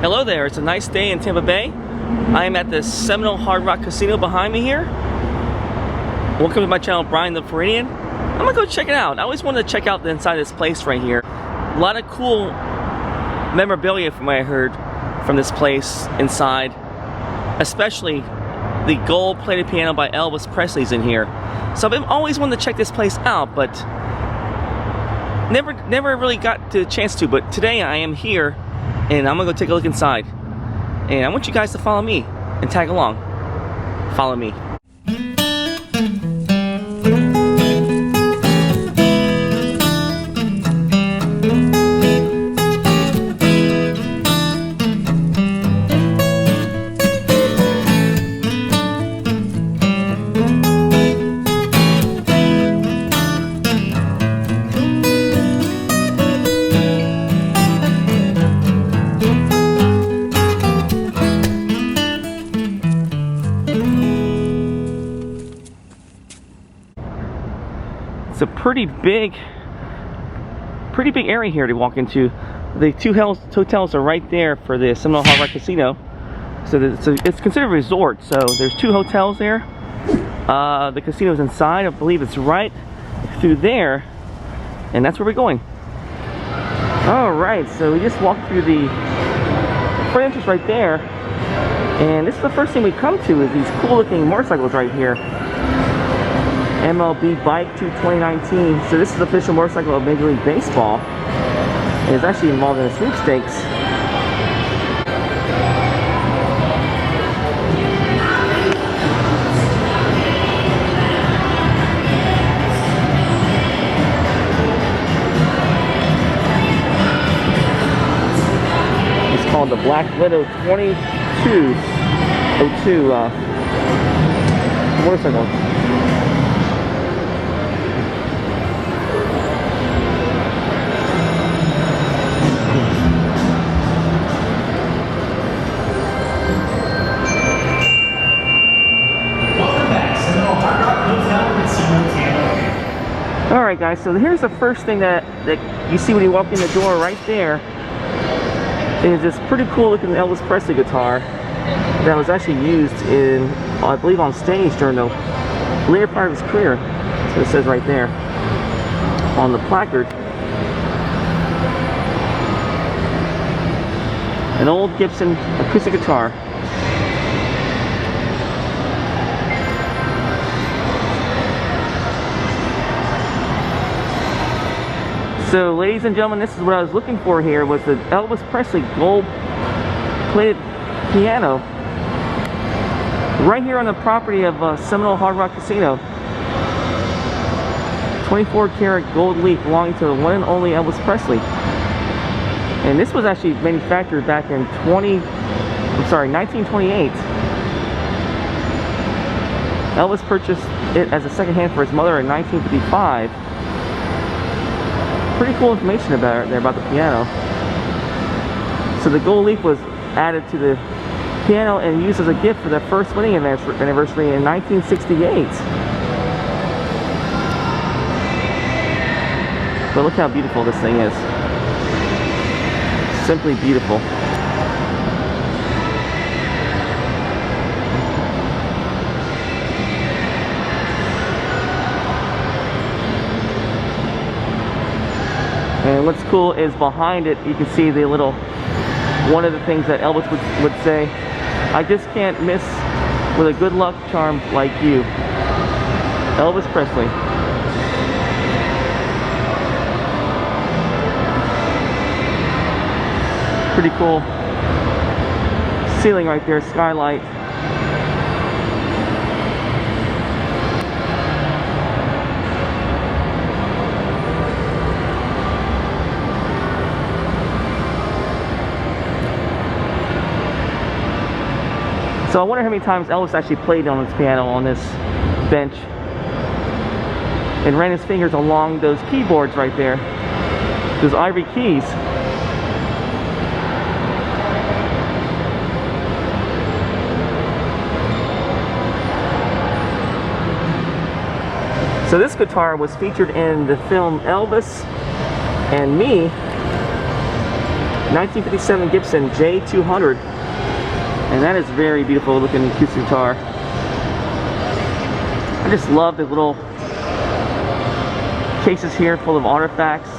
Hello there, it's a nice day in Tampa Bay. I am at the Seminole Hard Rock Casino behind me here. Welcome to my channel, Brian the Floridian. I'm gonna go check it out. I always wanted to check out the inside of this place right here. A lot of cool memorabilia from what I heard from this place inside. Especially the gold-plated piano by Elvis Presley's in here. So I've always wanted to check this place out, but never really got the chance to. But today I am here, and I'm gonna go take a look inside. And I want you guys to follow me and tag along. Follow me. It's a pretty big area here to walk into. The two hotels are right there for the Seminole Hard Rock Casino. So it's considered a resort. So there's two hotels there. The casino's inside. I believe it's right through there, and that's where we're going. All right, so we just walked through the front entrance right there, and this is the first thing we come to is these cool-looking motorcycles right here. MLB Bike 2 2019. So this is the official motorcycle of Major League Baseball. And it's actually involved in a sweepstakes. It's called the Black Widow 2202 motorcycle. Alright guys, so here's the first thing that you see when you walk in the door right there is this pretty cool looking Elvis Presley guitar that was actually used in, I believe, on stage during the later part of his career. That's what it says right there on the placard. An old Gibson acoustic guitar. So, ladies and gentlemen, this is what I was looking for here, was the Elvis Presley gold-plated piano right here on the property of Seminole Hard Rock Casino. 24-karat gold leaf belonging to the one and only Elvis Presley. And this was actually manufactured back in 1928. Elvis purchased it as a second-hand for his mother in 1955. Pretty cool information about the piano. So the gold leaf was added to the piano and used as a gift for their first wedding anniversary in 1968. But look how beautiful this thing is. Simply beautiful. And what's cool is behind it, you can see the little, one of the things that Elvis would say, "I just can't miss with a good luck charm like you." Elvis Presley. Pretty cool ceiling right there, skylight. So I wonder how many times Elvis actually played on his piano on this bench and ran his fingers along those keyboards right there, those ivory keys. So this guitar was featured in the film Elvis and Me, 1957 Gibson J200. And that is very beautiful looking acoustic guitar. I just love the little cases here full of artifacts.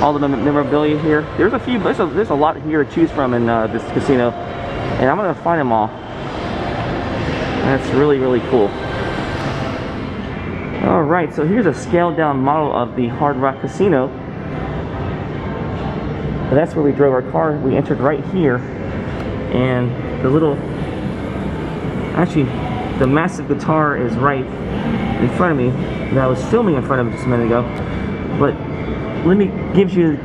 All the memorabilia here. There's a lot here to choose from in this casino. And I'm going to find them all. That's really, really cool. Alright, so here's a scaled down model of the Hard Rock Casino. And that's where we drove our car. We entered right here. And the massive guitar is right in front of me that I was filming in front of just a minute ago. But let me gives you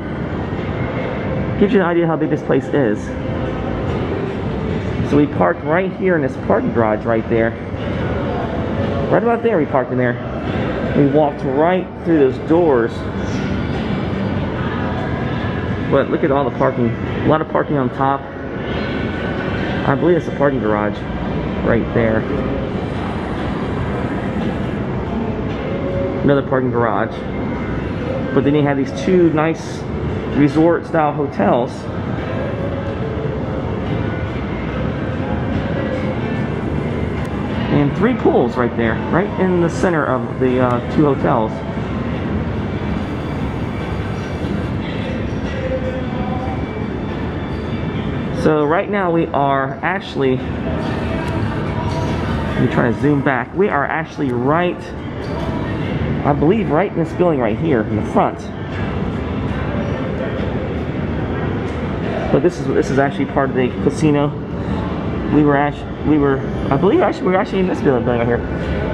an idea how big this place is. So we parked right here in this parking garage right there. Right about there we parked in there. We walked right through those doors. But look at all the parking. A lot of parking on top. I believe it's a parking garage right there. Another parking garage. But then you have these two nice resort style hotels. And 3 pools right there, right in the center of the 2 hotels. So right now we are actually, let me try to zoom back. We are actually right, I believe right in this building right here in the front. But this is actually part of the casino. We were in this building right here.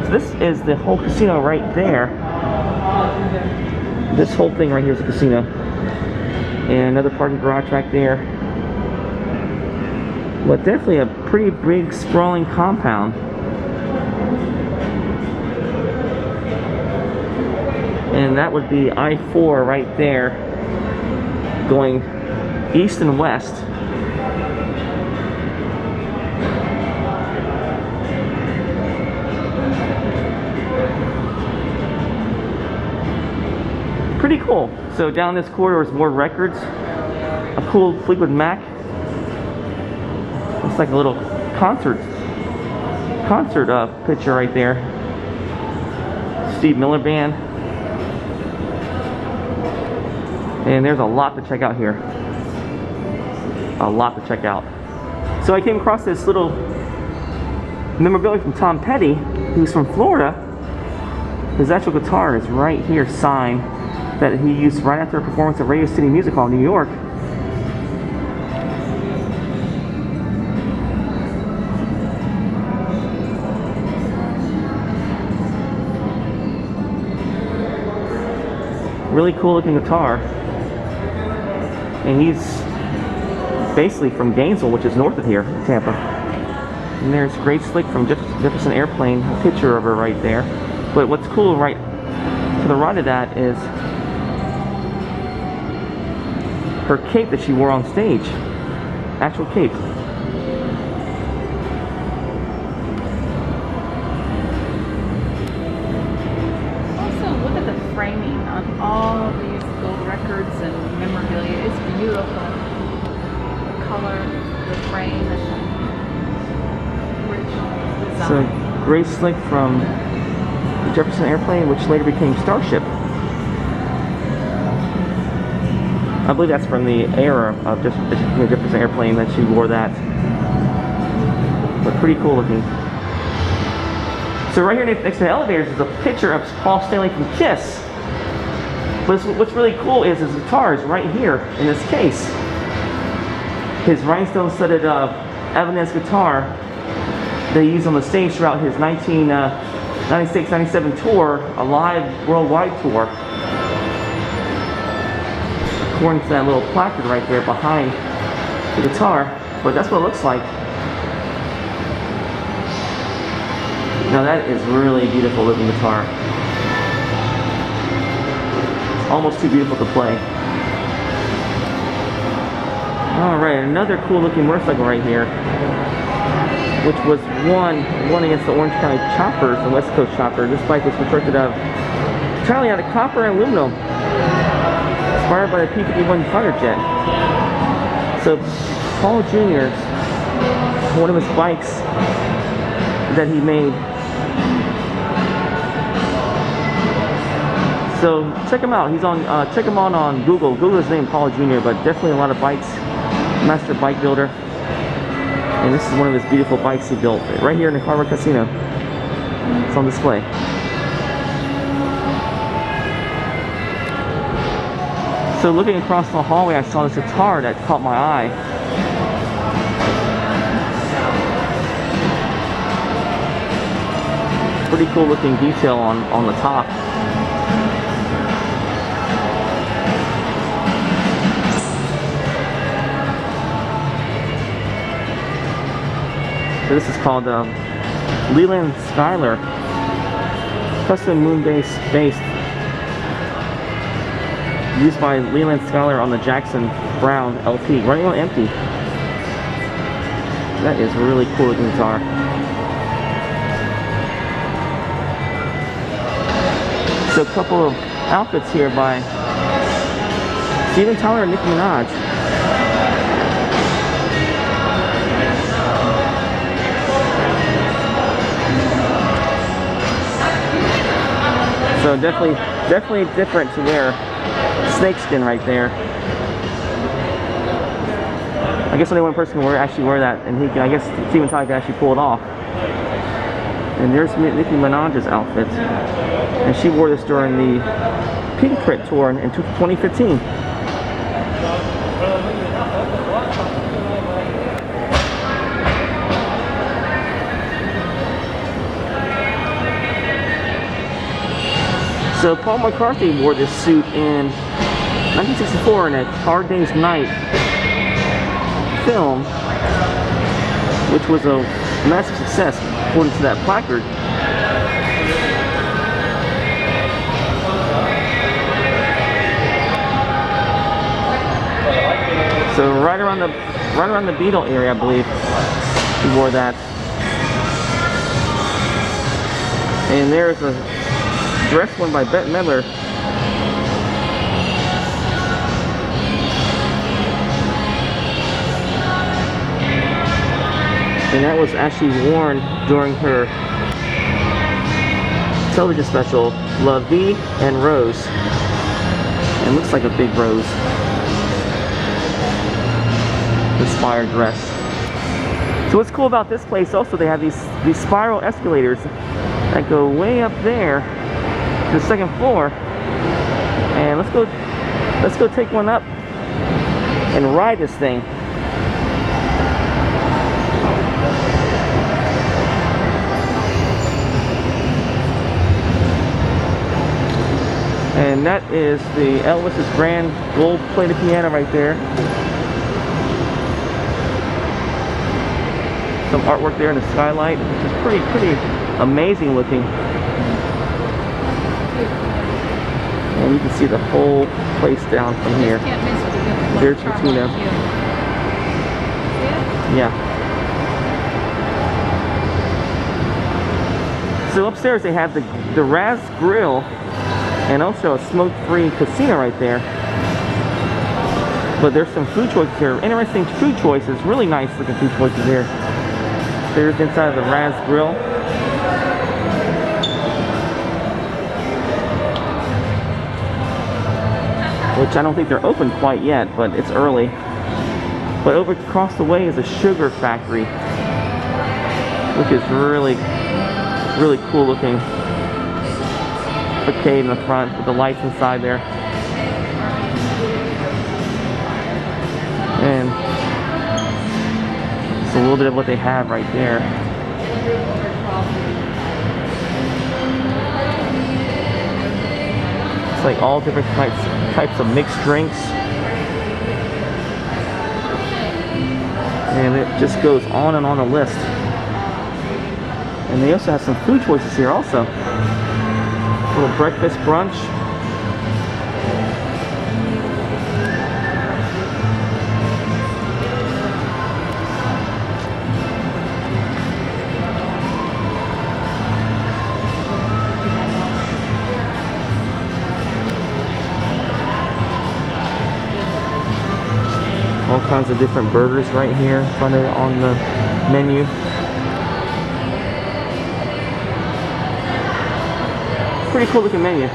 So this is the whole casino right there. This whole thing right here is a casino. And another parking garage right there. But definitely a pretty big sprawling compound. And that would be I-4 right there, going east and west. Pretty cool. So down this corridor is more records. A cool Fleetwood Mac. It's like a little concert picture right there. Steve Miller Band. And there's a lot to check out here. A lot to check out. So I came across this little memorabilia from Tom Petty, who's from Florida. His actual guitar is right here, signed, that he used right after a performance at Radio City Music Hall in New York. Really cool looking guitar. And he's basically from Gainesville, which is north of here, Tampa. And there's Grace Slick from Jefferson Airplane, a picture of her right there. But what's cool right to the right of that is her cape that she wore on stage. Actual cape. Framing on all of these gold records and memorabilia. It's beautiful. The color, the frame, and the rich design. So Grace Slick from the Jefferson Airplane, which later became Starship. I believe that's from the era of the Jefferson Airplane that she wore that. But pretty cool looking. So right here next to the elevators is a picture of Paul Stanley from Kiss. But what's really cool is his guitar is right here in this case. His rhinestone studded Evanescence guitar that he used on the stage throughout his 1996-97 tour, a live worldwide tour. According to that little placard right there behind the guitar. But that's what it looks like. Now that is really beautiful looking guitar. Almost too beautiful to play. Alright, another cool looking motorcycle right here, which was won against the Orange County Choppers, the West Coast Chopper. This bike was constructed entirely out of copper and aluminum, inspired by the P-51 fighter jet. So Paul Jr., one of his bikes that he made. So check him out. He's on. Check him out on Google. Google his name, Paul Jr., but definitely a lot of bikes. Master bike builder. And this is one of his beautiful bikes he built right here in the Hard Rock Casino. It's on display. So looking across the hallway, I saw this guitar that caught my eye. Pretty cool looking detail on the top. So this is called Leland Skylar, custom moon-based used by Leland Skylar on the Jackson Brown LP, running on empty. That is a really cool looking guitar. So a couple of outfits here by Steven Tyler and Nicki Minaj. So definitely different to wear snakeskin right there. I guess only one person can actually wear that, and I guess Steven Tyler can actually pull it off. And there's Nicki Minaj's outfit, and she wore this during the Pink Print tour in 2015. So Paul McCartney wore this suit in 1964 in a Hard Day's Night film, which was a massive success according to that placard. So right around the Beatle area, I believe, he wore that. And there's a dress one by Bette Midler. And that was actually worn during her television special, La Vie and Rose. And looks like a big rose. Inspired dress. So what's cool about this place also, they have these spiral escalators that go way up there to the second floor. And let's go take one up and ride this thing. And that is the Elvis's grand gold-plated piano right there. Some artwork there in the skylight, which is pretty amazing looking. And you can see the whole place down from here. There's Fortuna. Yeah. So upstairs they have the Razz Grill and also a smoke-free casino right there. But there's some food choices here. Interesting food choices. Really nice looking food choices here. There's inside of the Razz Grill. Which I don't think they're open quite yet, but it's early. But over across the way is a sugar factory, which is really cool looking. Arcade in the front with the lights inside there. And it's a little bit of what they have right there. It's like all different types of mixed drinks. And it just goes on and on the list. And they also have some food choices here also. A little breakfast brunch. All kinds of different burgers right here, funded on the menu. Pretty cool looking menu.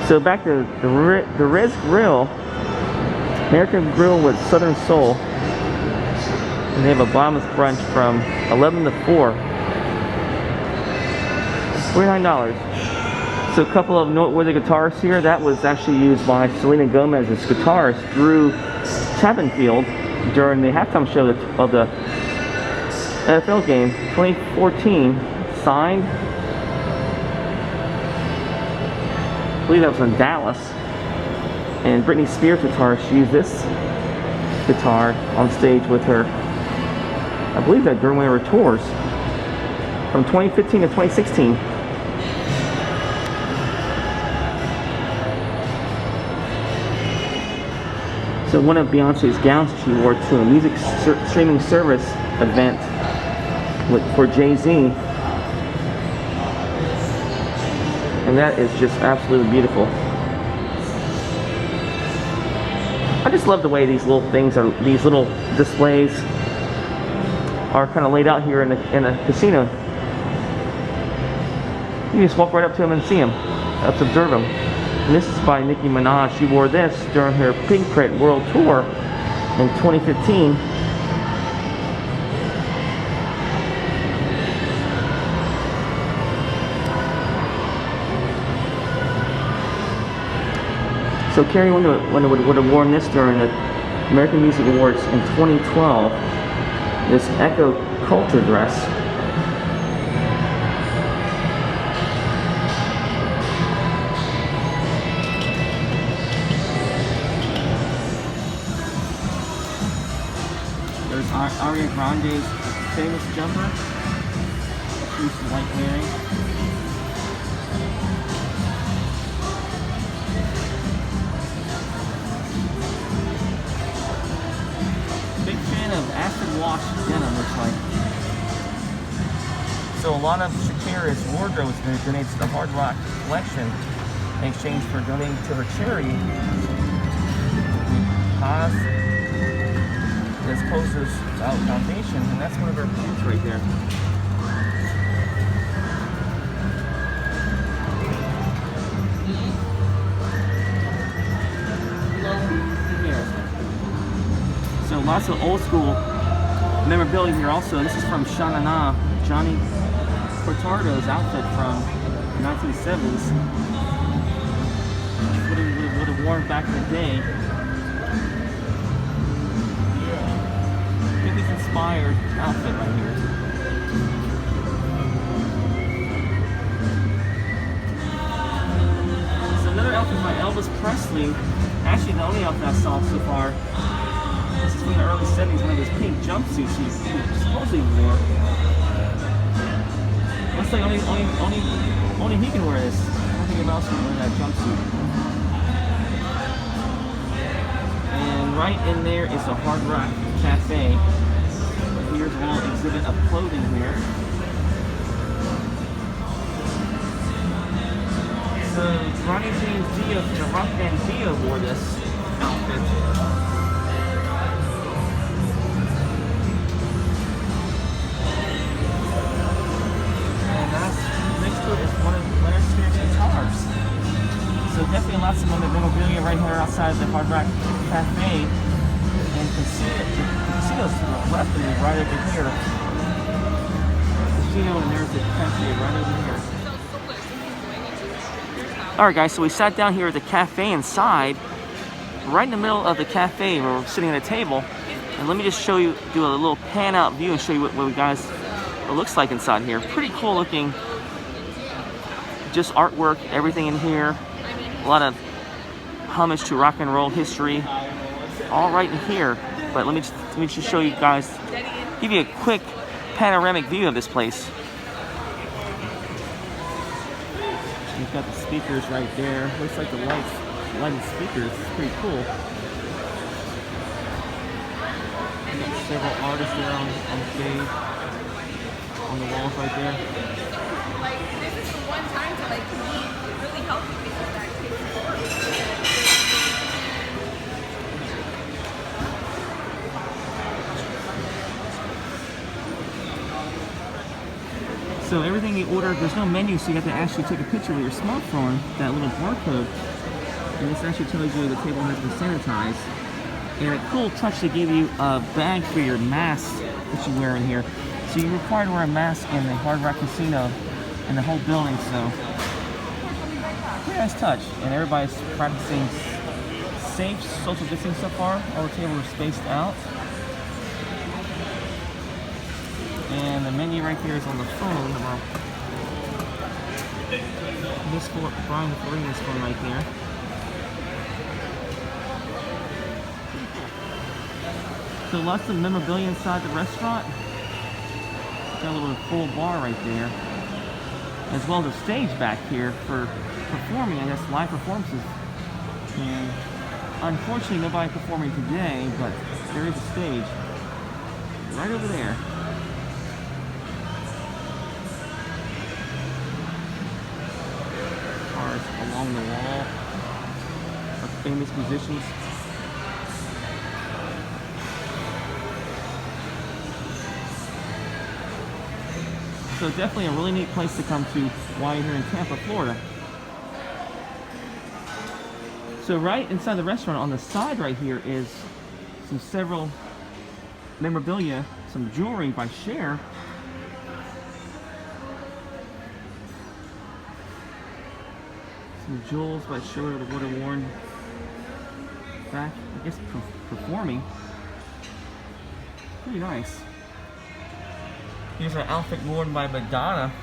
So back to the Razz Grill, American Grill with Southern Soul. And they have a bottomless brunch from 11 to 4. $49. So a couple of noteworthy guitars here. That was actually used by Selena Gomez's guitarist Drew Chappenfield during the halftime show of the NFL game 2014. Signed. I believe that was in Dallas. And Britney Spears guitarist, she used this guitar on stage with her. I believe that during one of her tours from 2015 to 2016. So one of Beyonce's gowns she wore to a music streaming service event for Jay-Z. And that is just absolutely beautiful. I just love the way these little things are, these little displays are kind of laid out here in a casino. You just walk right up to them and see them, just observe them. And this is by Nicki Minaj. She wore this during her Pink Print World Tour in 2015. So Carrie Underwood would have worn this during the American Music Awards in 2012. This Echo Culture dress. There's Ariana Grande's famous jumper. She used to like wearing. Acid wash denim, looks like. So a lot of Shakira's wardrobe is going to donate to the Hard Rock collection in exchange for donating to her charity. Paz Esposas Foundation, and that's one of her pants right there. So lots of old school memorabilia here also. This is from Sha-Na-Na, Johnny Cortardo's outfit from the 1970s. Would have worn back in the day. 50s inspired outfit right here. So another outfit by Elvis Presley. Actually the only outfit I saw so far. This is from the early 70s, one of his pink jumpsuits he supposedly wore. Looks like only he can wear this. I don't think anyone else can wear that jumpsuit. And right in there is a Hard Rock Cafe. Here's a little exhibit of clothing here. So Ronnie James Dio from the Rock Band Dio wore this outfit. Is one of Leonard Spears' guitars. So definitely lots of memorabilia right here outside the Hard Rock Cafe. And the casino's to the left of me, right over here. The casino, and there's the cafe right over here. Alright guys, so we sat down here at the cafe inside, right in the middle of the cafe where we're sitting at a table. And let me just show you, do a little pan out view and show you what it looks like inside here. Pretty cool looking. Just artwork, everything in here. A lot of homage to rock and roll history, all right in here. But let me just show you guys, give you a quick panoramic view of this place. You've got the speakers right there. Looks like the lighted speakers. It's pretty cool. You've got several artists there on stage, on the walls right there. This is the one time to meet, really help you because that takes support. So everything you order, there's no menu, so you have to actually take a picture with your smartphone, that little barcode, and this actually tells you the table has been sanitized. And a cool touch, they gave you a bag for your mask that you wear in here. So you're required to wear a mask in the Hard Rock Casino and the whole building, so pretty nice touch. And everybody's practicing safe social distancing so far. All the tables are spaced out. And the menu right here is on the phone. This for Brian Farina's phone right there. So lots of memorabilia inside the restaurant. Got a little full bar right there, as well as a stage back here for performing, I guess, live performances. And unfortunately, nobody performing today, but there is a stage right over there. Cars along the wall of famous musicians. So definitely a really neat place to come to while you're here in Tampa, Florida. So right inside the restaurant on the side right here is several memorabilia, some jewelry by Cher. Some jewels by Cher that would have worn back, I guess, performing. Pretty nice. Here's an outfit worn by Madonna.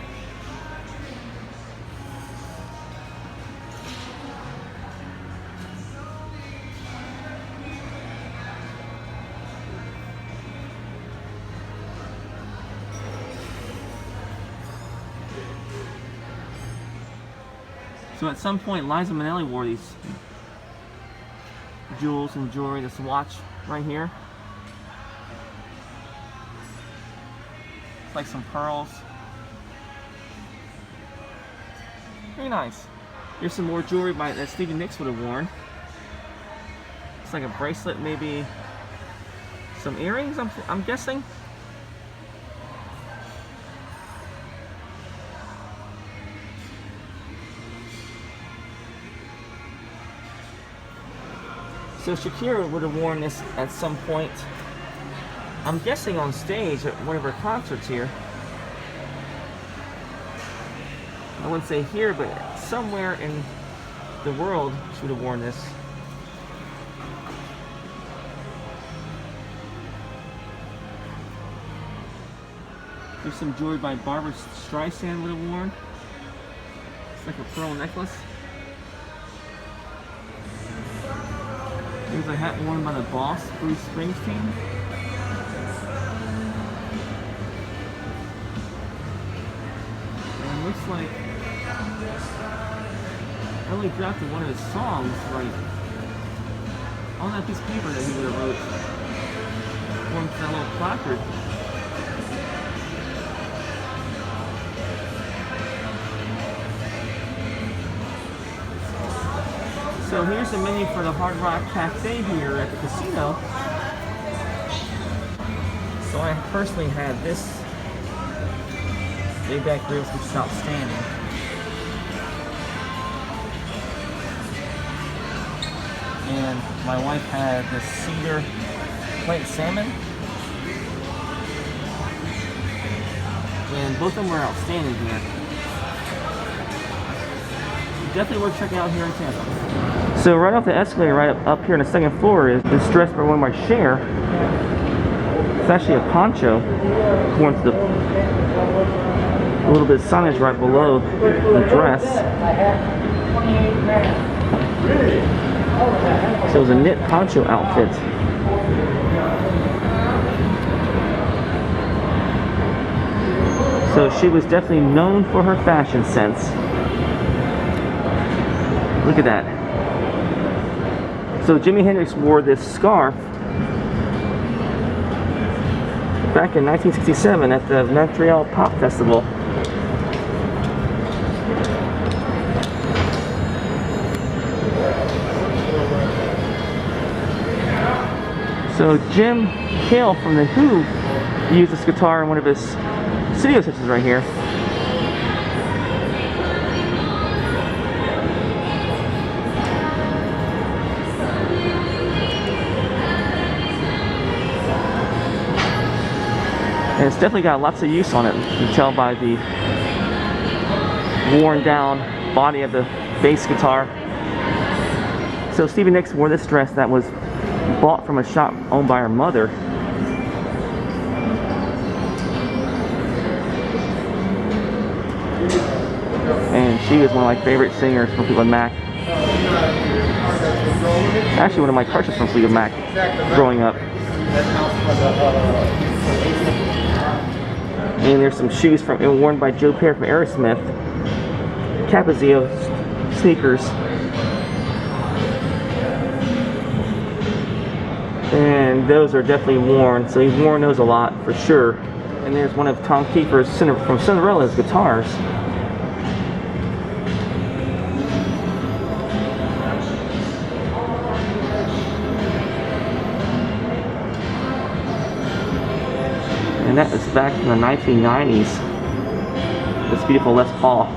So at some point, Liza Minnelli wore these jewels and jewelry, this watch right here. Like some pearls. Very nice. Here's some more jewelry that Stevie Nicks would have worn. It's like a bracelet, maybe some earrings, I'm guessing. So Shakira would have worn this at some point. I'm guessing on stage at one of her concerts here. I wouldn't say here, but somewhere in the world she would have worn this. There's some jewelry by Barbara Streisand would have worn. It's like a pearl necklace. Here's a hat worn by the boss, Bruce Springsteen. Looks like Ellie drafted one of his songs right on that piece of paper that he would have wrote for him, that little placard. So here's the menu for the Hard Rock Cafe here at the casino. So I personally had this big back ribs, which is outstanding. And my wife had the cedar plate salmon. And both of them were outstanding here. Definitely worth checking out here in Tampa. So right off the escalator, right up here on the second floor is this dress by one by Cher. It's actually a poncho. Going to the a little bit of signage right below the dress. So it was a knit poncho outfit. So she was definitely known for her fashion sense. Look at that. So Jimi Hendrix wore this scarf back in 1967 at the Montreal Pop Festival. So Jim Cale from The Who used this guitar in one of his studio sessions right here. And it's definitely got lots of use on it. You can tell by the worn down body of the bass guitar. So Stevie Nicks wore this dress that was bought from a shop owned by her mother. And she was one of my favorite singers from Fleetwood Mac. Actually, one of my crushes from Fleetwood Mac growing up. And there's some shoes worn by Joe Perry from Aerosmith. Capizio sneakers. And those are definitely worn, so he's worn those a lot for sure. And there's one of Tom Kiefer's from Cinderella's guitars. And that is back in the 1990s. This beautiful Les Paul.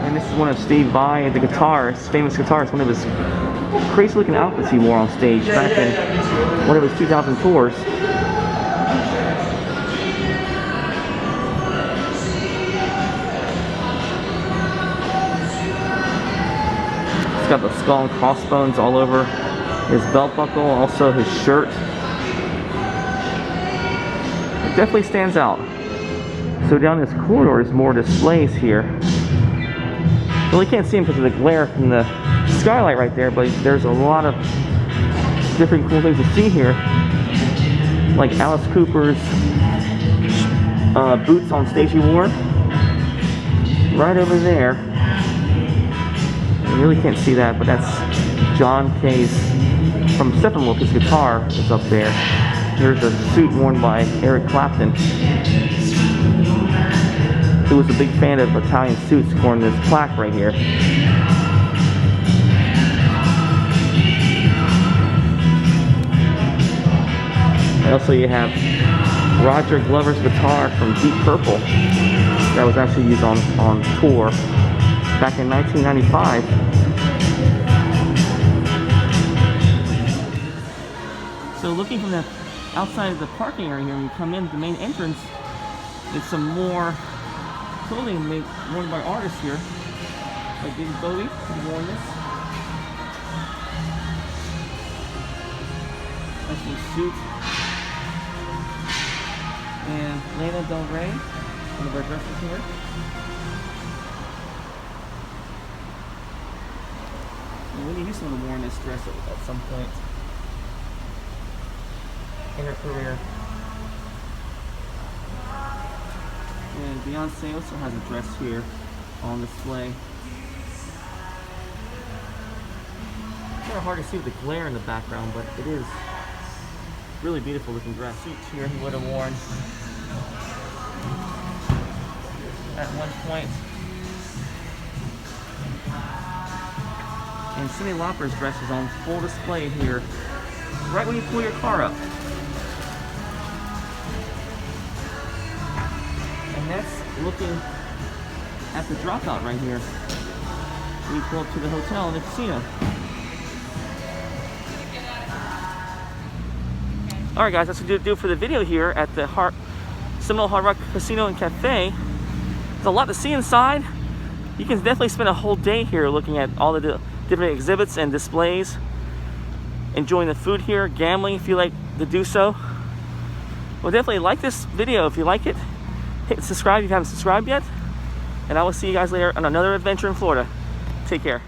And this is one of Steve Vai, the guitarist, famous guitarist, one of his crazy looking outfits he wore on stage back in one of his 2000 tours. He's got the skull and crossbones all over his belt buckle, also his shirt. It definitely stands out. So down this corridor is more displays here. Really can't see them because of the glare from the skylight right there, but there's a lot of different cool things to see here. Like Alice Cooper's boots on stage he wore. Right over there. You really can't see that, but that's John Case from Steppenwolf. His guitar is up there. There's a suit worn by Eric Clapton, who was a big fan of Italian suits, scoring this plaque right here. And also you have Roger Glover's guitar from Deep Purple that was actually used on tour back in 1995. So looking from the outside of the parking area here, when you come in the main entrance, there's some more clothing worn by artists here, like David Bowie, who's worn this. That's some suit. And Lana Del Rey, one of our dresses here. And Whitney Houston would have worn this dress at some point in her career. And Beyonce also has a dress here on display. It's kind of hard to see with the glare in the background, but it is really beautiful looking dress. Suit here he would have worn at one point. And Cyndi Lauper's dress is on full display here, right when you pull your car up. And that's looking at the dropout right here when you pull up to the hotel and the casino. Alright guys, that's what we'll do for the video here at the Seminole Hard Rock Casino and Cafe. There's a lot to see inside. You can definitely spend a whole day here looking at all the different exhibits and displays, enjoying the food here, gambling if you like to do so. Well, definitely like this video if you like it. Hit subscribe if you haven't subscribed yet. And I will see you guys later on another adventure in Florida. Take care.